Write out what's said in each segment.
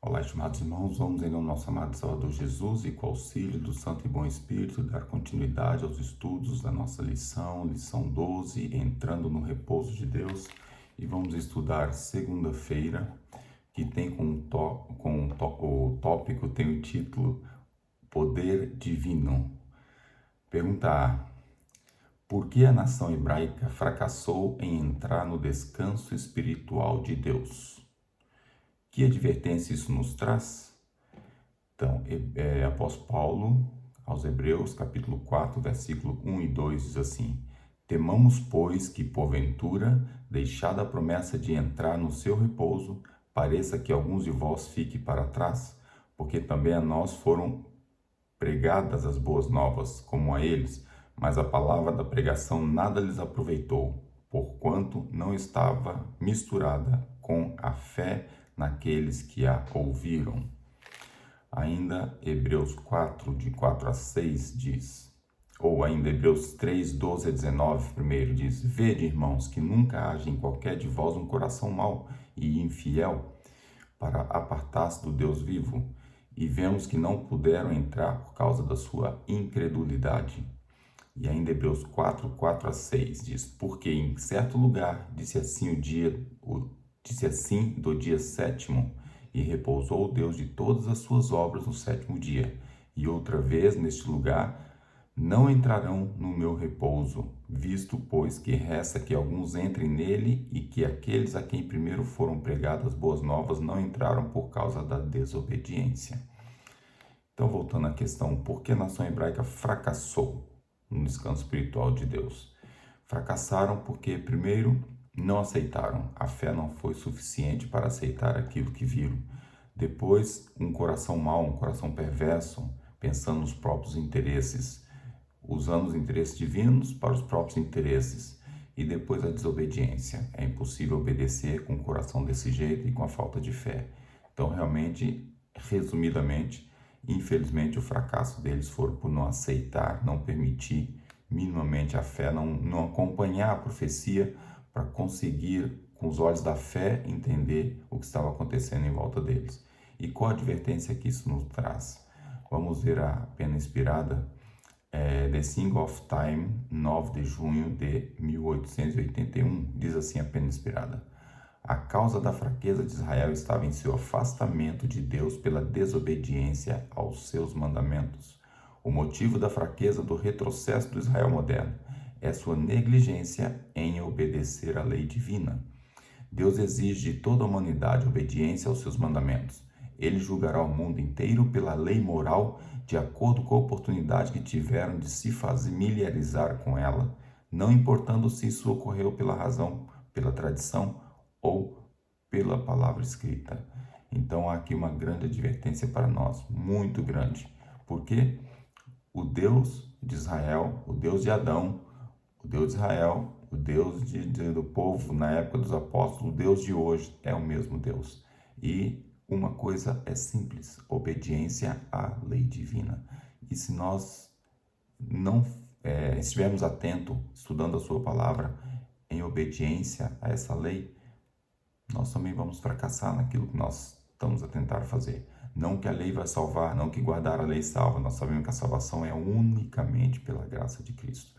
Olá, estimados irmãos, vamos em nome do nosso amado Salvador Jesus e com o auxílio do Santo e Bom Espírito dar continuidade aos estudos da nossa lição 12, entrando no repouso de Deus, e vamos estudar segunda-feira, que tem o tópico tem o título Poder Divino. Pergunta A: por que a nação hebraica fracassou em entrar no descanso espiritual de Deus? Que advertência isso nos traz? Então, apóstolo Paulo, aos Hebreus, capítulo 4, versículo 1 e 2, diz assim: temamos, pois, que, porventura, deixada a promessa de entrar no seu repouso, pareça que alguns de vós fiquem para trás, porque também a nós foram pregadas as boas novas, como a eles, mas a palavra da pregação nada lhes aproveitou, porquanto não estava misturada com a fé naqueles que a ouviram. Ainda Hebreus 4, de 4 a 6 diz, ou ainda Hebreus 3, 12 a 19, primeiro diz: vede, irmãos, que nunca haja em qualquer de vós um coração mau e infiel para apartar-se do Deus vivo, e vemos que não puderam entrar por causa da sua incredulidade. E ainda Hebreus 4, 4 a 6 diz: porque em certo lugar disse assim do dia sétimo, e repousou o Deus de todas as suas obras no sétimo dia. E outra vez neste lugar não entrarão no meu repouso, visto, pois, que resta que alguns entrem nele, e que aqueles a quem primeiro foram pregadas as boas novas não entraram por causa da desobediência. Então, voltando à questão, por que a nação hebraica fracassou no descanso espiritual de Deus? Fracassaram porque, primeiro, não aceitaram. A fé não foi suficiente para aceitar aquilo que viram. Depois, um coração mau, um coração perverso, pensando nos próprios interesses, usando os interesses divinos para os próprios interesses. E depois a desobediência. É impossível obedecer com o coração desse jeito e com a falta de fé. Então, realmente, resumidamente, infelizmente, o fracasso deles foi por não aceitar, não permitir minimamente a fé, não acompanhar a profecia para conseguir, com os olhos da fé, entender o que estava acontecendo em volta deles. E qual a advertência que isso nos traz? Vamos ver a pena inspirada, The Sing of Time, 9 de junho de 1881, diz assim a pena inspirada: a causa da fraqueza de Israel estava em seu afastamento de Deus pela desobediência aos seus mandamentos. O motivo da fraqueza do retrocesso do Israel moderno é sua negligência em obedecer à lei divina. Deus exige de toda a humanidade obediência aos seus mandamentos. Ele julgará o mundo inteiro pela lei moral, de acordo com a oportunidade que tiveram de se familiarizar com ela, não importando se isso ocorreu pela razão, pela tradição ou pela palavra escrita. Então há aqui uma grande advertência para nós, muito grande, porque o Deus de Israel, o Deus de Adão, o Deus de Israel, o Deus do povo na época dos apóstolos, o Deus de hoje é o mesmo Deus. E uma coisa é simples: obediência à lei divina. E se nós não estivermos atentos, estudando a sua palavra, em obediência a essa lei, nós também vamos fracassar naquilo que nós estamos a tentar fazer. Não que a lei vai salvar, não que guardar a lei salva. Nós sabemos que a salvação é unicamente pela graça de Cristo.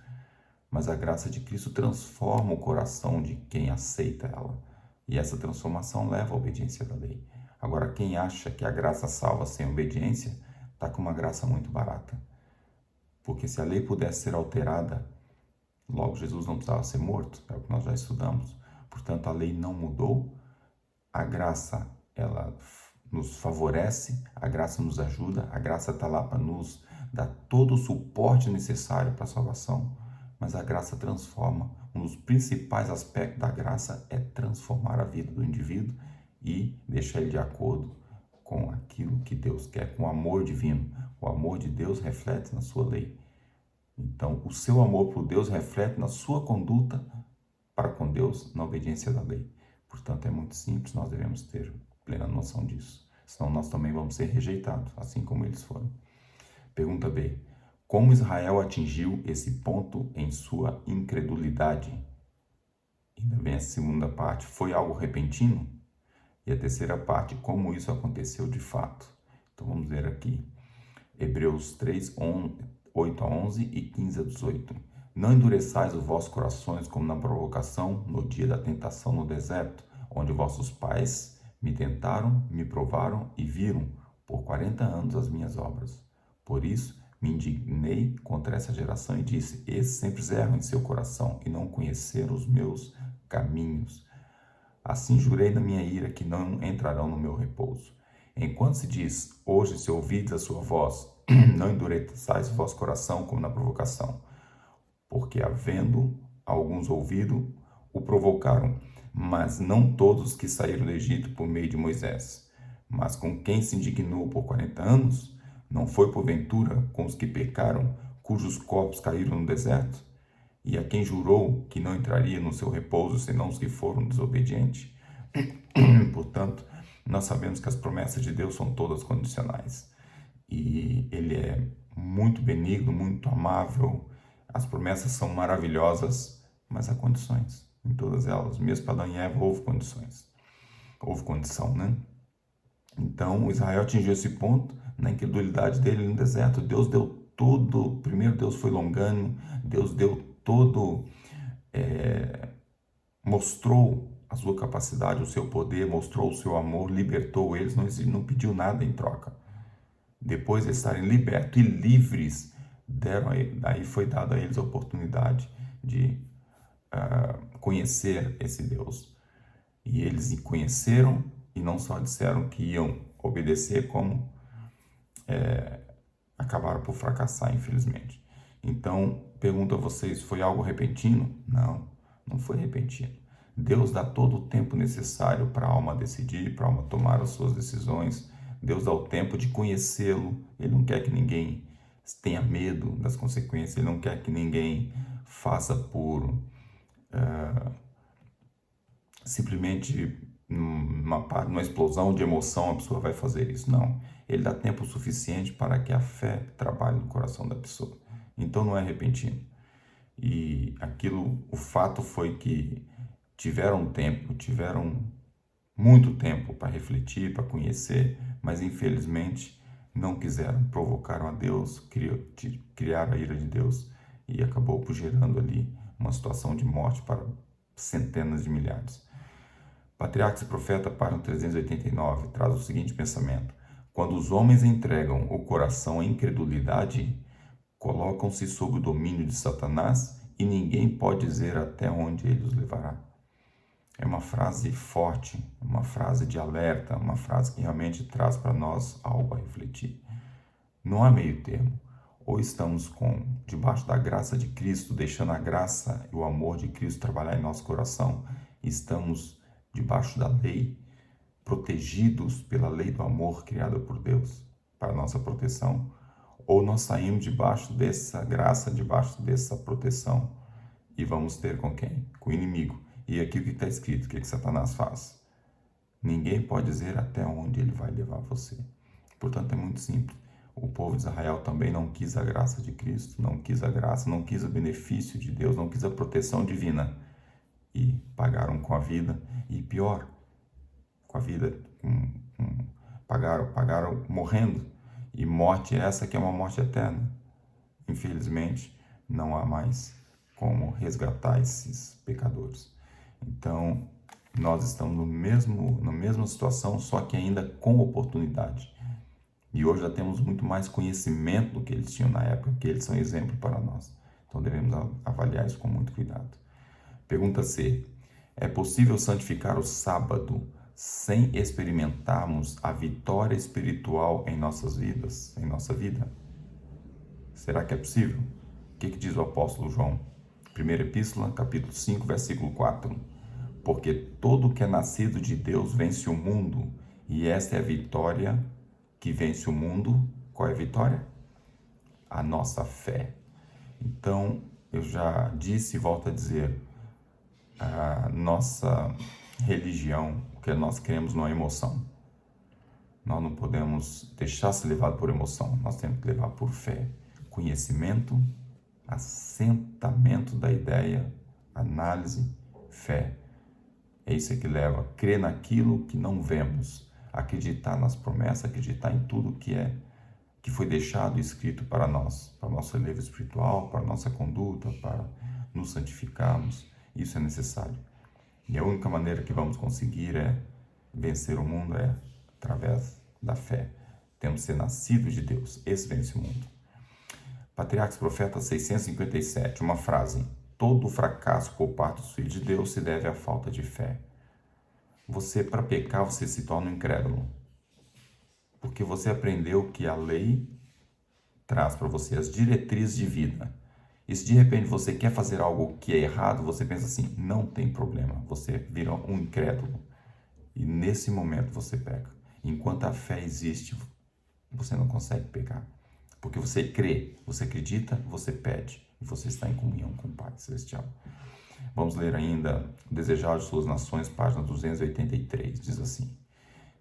Mas a graça de Cristo transforma o coração de quem aceita ela. E essa transformação leva à obediência da lei. Agora, quem acha que a graça salva sem obediência, está com uma graça muito barata. Porque se a lei pudesse ser alterada, logo Jesus não precisava ser morto, é o que nós já estudamos. Portanto, a lei não mudou, a graça, ela nos favorece, a graça nos ajuda, a graça está lá para nos dar todo o suporte necessário para a salvação, mas a graça transforma. Um dos principais aspectos da graça é transformar a vida do indivíduo e deixar ele de acordo com aquilo que Deus quer, com o amor divino. O amor de Deus reflete na sua lei. Então, o seu amor por Deus reflete na sua conduta para com Deus, na obediência da lei. Portanto, é muito simples, nós devemos ter plena noção disso. Senão nós também vamos ser rejeitados, assim como eles foram. Pergunta B. Como Israel atingiu esse ponto em sua incredulidade? Ainda vem a segunda parte. Foi algo repentino? E a terceira parte, como isso aconteceu de fato. Então vamos ver aqui. Hebreus 3, 8 a 11 e 15 a 18. Não endureçais os vossos corações como na provocação, no dia da tentação no deserto, onde vossos pais me tentaram, me provaram e viram por 40 anos as minhas obras. Por isso, me indignei contra essa geração e disse: esses sempre erram em seu coração e não conheceram os meus caminhos. Assim jurei na minha ira que não entrarão no meu repouso. Enquanto se diz: hoje, se ouvides a sua voz, não endureçais o vosso coração como na provocação. Porque, havendo alguns ouvido, o provocaram, mas não todos que saíram do Egito por meio de Moisés. Mas com quem se indignou por 40 anos, não foi porventura com os que pecaram, cujos corpos caíram no deserto? E a quem jurou que não entraria no seu repouso, senão os que foram desobedientes? Portanto, nós sabemos que as promessas de Deus são todas condicionais. E Ele é muito benigno, muito amável. As promessas são maravilhosas, mas há condições em todas elas. Mesmo para Adão e Eva houve condições. Houve condição, né? Então, Israel atingiu esse ponto na incredulidade dele no deserto. Deus deu todo. Primeiro, Deus foi longânimo. Deus deu todo. Mostrou a sua capacidade, o seu poder, mostrou o seu amor, libertou eles, não pediu nada em troca. Depois de estarem libertos e livres, daí foi dada a eles a oportunidade de conhecer esse Deus. E eles conheceram e não só disseram que iam obedecer, como acabaram por fracassar, infelizmente. Então, pergunto a vocês, foi algo repentino? Não, não foi repentino. Deus dá todo o tempo necessário para a alma decidir, para a alma tomar as suas decisões. Deus dá o tempo de conhecê-lo. Ele não quer que ninguém tenha medo das consequências. Ele não quer que ninguém faça por simplesmente numa explosão de emoção a pessoa vai fazer isso. Não. Ele dá tempo suficiente para que a fé trabalhe no coração da pessoa. Então não é repentino. E o fato foi que tiveram muito tempo para refletir, para conhecer, mas infelizmente não quiseram, provocaram a Deus, criaram a ira de Deus e acabou gerando ali uma situação de morte para centenas de milhares. Patriarcas e Profeta, página 389, traz o seguinte pensamento: quando os homens entregam o coração à incredulidade, colocam-se sob o domínio de Satanás e ninguém pode dizer até onde ele os levará. É uma frase forte, uma frase de alerta, uma frase que realmente traz para nós algo a refletir. Não há meio termo. Ou estamos debaixo da graça de Cristo, deixando a graça e o amor de Cristo trabalhar em nosso coração, e estamos debaixo da lei, protegidos pela lei do amor criada por Deus para nossa proteção, ou nós saímos debaixo dessa graça, debaixo dessa proteção, e vamos ter com quem? Com o inimigo. E aqui o que está escrito, o que Satanás faz? Ninguém pode dizer até onde ele vai levar você. Portanto, é muito simples. O povo de Israel também não quis a graça de Cristo, não quis a graça, não quis o benefício de Deus, não quis a proteção divina. E pagaram com a vida, e pior, com a vida, pagaram morrendo. E morte essa que é uma morte eterna. Infelizmente, não há mais como resgatar esses pecadores. Então, nós estamos na mesma situação, só que ainda com oportunidade. E hoje já temos muito mais conhecimento do que eles tinham na época, que eles são exemplo para nós. Então, devemos avaliar isso com muito cuidado. Pergunta C. É possível santificar o sábado sem experimentarmos a vitória espiritual em nossas vidas, em nossa vida? Será que é possível? O que diz o apóstolo João? Primeira Epístola, capítulo 5, versículo 4. Porque todo que é nascido de Deus vence o mundo, e esta é a vitória que vence o mundo. Qual é a vitória? A nossa fé. Então, eu já disse e volto a dizer, a nossa religião, o que nós queremos não é emoção. Nós não podemos deixar ser levado por emoção, nós temos que levar por fé, conhecimento, assentamento da ideia, análise, fé. É isso que leva a crer naquilo que não vemos, acreditar nas promessas, acreditar em tudo que foi deixado e escrito para nós, para o nosso relevo espiritual, para a nossa conduta, para nos santificarmos. Isso é necessário. E a única maneira que vamos conseguir vencer o mundo é através da fé. Temos que ser nascidos de Deus. Esse vence o mundo. Patriarcas Profetas 657, uma frase: todo fracasso por parte dos filhos de Deus se deve à falta de fé. Para pecar, você se torna um incrédulo. Porque você aprendeu que a lei traz para você as diretrizes de vida. E se de repente você quer fazer algo que é errado, você pensa assim, não tem problema. Você vira um incrédulo. E nesse momento você peca. Enquanto a fé existe, você não consegue pecar. Porque você crê, você acredita, você pede. E você está em comunhão com o Pai Celestial. Vamos ler ainda o Desejar de Suas Nações, página 283. Diz assim: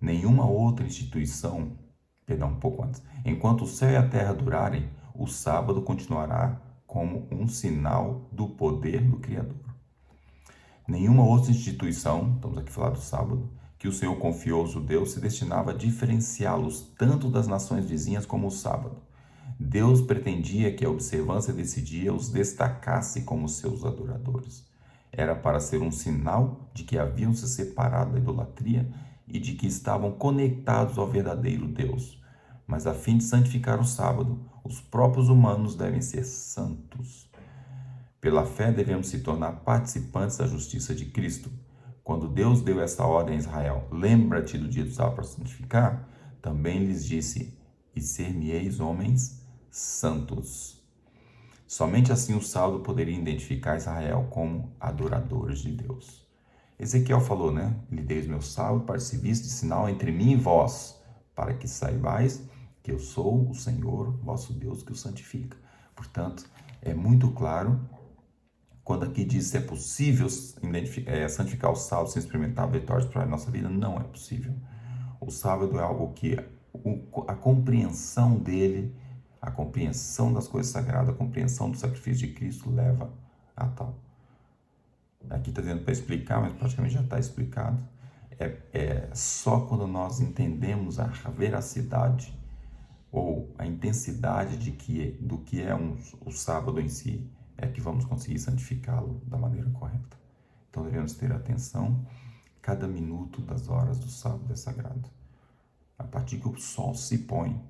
nenhuma outra instituição, perdão, um pouco antes, enquanto o céu e a terra durarem, o sábado continuará como um sinal do poder do Criador. Nenhuma outra instituição, estamos aqui falando do sábado, que o Senhor confiou aos judeus se destinava a diferenciá-los tanto das nações vizinhas como o sábado. Deus pretendia que a observância desse dia os destacasse como seus adoradores. Era para ser um sinal de que haviam se separado da idolatria e de que estavam conectados ao verdadeiro Deus. Mas a fim de santificar o sábado, os próprios humanos devem ser santos. Pela fé devemos se tornar participantes da justiça de Cristo. Quando Deus deu esta ordem a Israel, lembra-te do dia do sábado para santificar, também lhes disse, e ser-me-eis homens santos. Somente assim o sábado poderia identificar Israel como adoradores de Deus. Ezequiel falou, lhe dei os meus sábados para servir de sinal entre mim e vós, para que saibais que eu sou o Senhor, vosso Deus, que o santifica. Portanto, é muito claro, quando aqui diz se é possível santificar o sábado sem experimentar vitórias para a nossa vida, não é possível. O sábado é algo que a compreensão dele, a compreensão das coisas sagradas, a compreensão do sacrifício de Cristo leva a tal. Aqui está dizendo para explicar, mas praticamente já está explicado. É só quando nós entendemos a veracidade ou a intensidade do que é o sábado em si, é que vamos conseguir santificá-lo da maneira correta. Então devemos ter atenção, cada minuto das horas do sábado é sagrado. A partir que o sol se põe,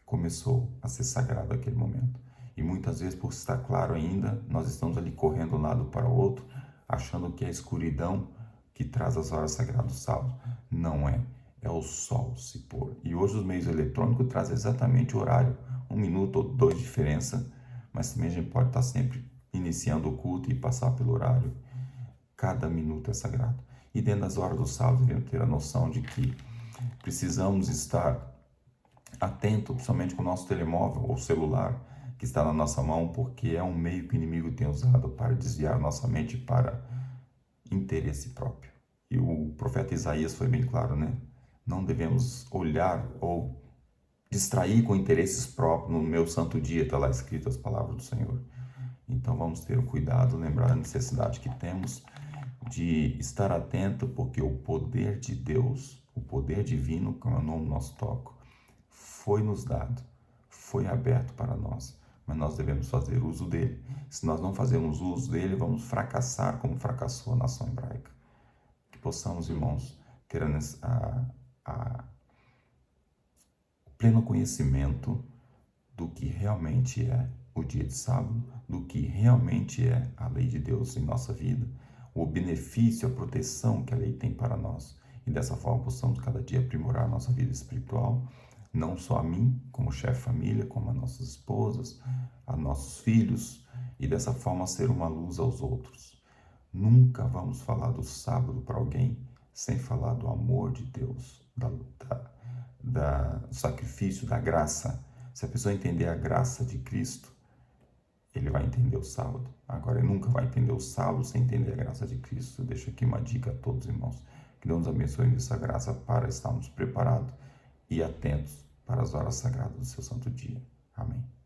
começou a ser sagrado aquele momento. E muitas vezes, por estar claro ainda, nós estamos ali correndo de um lado para o outro, achando que é a escuridão que traz as horas sagradas do sábado. Não é. É o sol se pôr. E hoje os meios eletrônicos trazem exatamente o horário, 1 minuto ou 2 de diferença, mas também a gente pode estar sempre iniciando o culto e passar pelo horário. Cada minuto é sagrado. E dentro das horas do sábado, devemos ter a noção de que precisamos estar atento, principalmente com o nosso telemóvel ou celular que está na nossa mão, porque é um meio que o inimigo tem usado para desviar nossa mente para interesse próprio. E o profeta Isaías foi bem claro, Não devemos olhar ou distrair com interesses próprios. No meu santo dia está lá escrito as palavras do Senhor. Então vamos ter o cuidado, lembrar a necessidade que temos de estar atento, porque o poder de Deus, o poder divino, como é o nome do nosso toque, foi nos dado, foi aberto para nós, mas nós devemos fazer uso dele. Se nós não fazermos uso dele, vamos fracassar como fracassou a nação hebraica. Que possamos, irmãos, ter o pleno conhecimento do que realmente é o dia de sábado, do que realmente é a lei de Deus em nossa vida, o benefício, a proteção que a lei tem para nós. E dessa forma possamos cada dia aprimorar a nossa vida espiritual, não só a mim, como chefe de família, como a nossas esposas, a nossos filhos, e dessa forma ser uma luz aos outros. Nunca vamos falar do sábado para alguém sem falar do amor de Deus, do sacrifício, da graça. Se a pessoa entender a graça de Cristo, ele vai entender o sábado. Agora, ele nunca vai entender o sábado sem entender a graça de Cristo. Eu deixo aqui uma dica a todos, irmãos. Que Deus nos abençoe nessa graça para estarmos preparados e atentos para as horas sagradas do seu santo dia. Amém.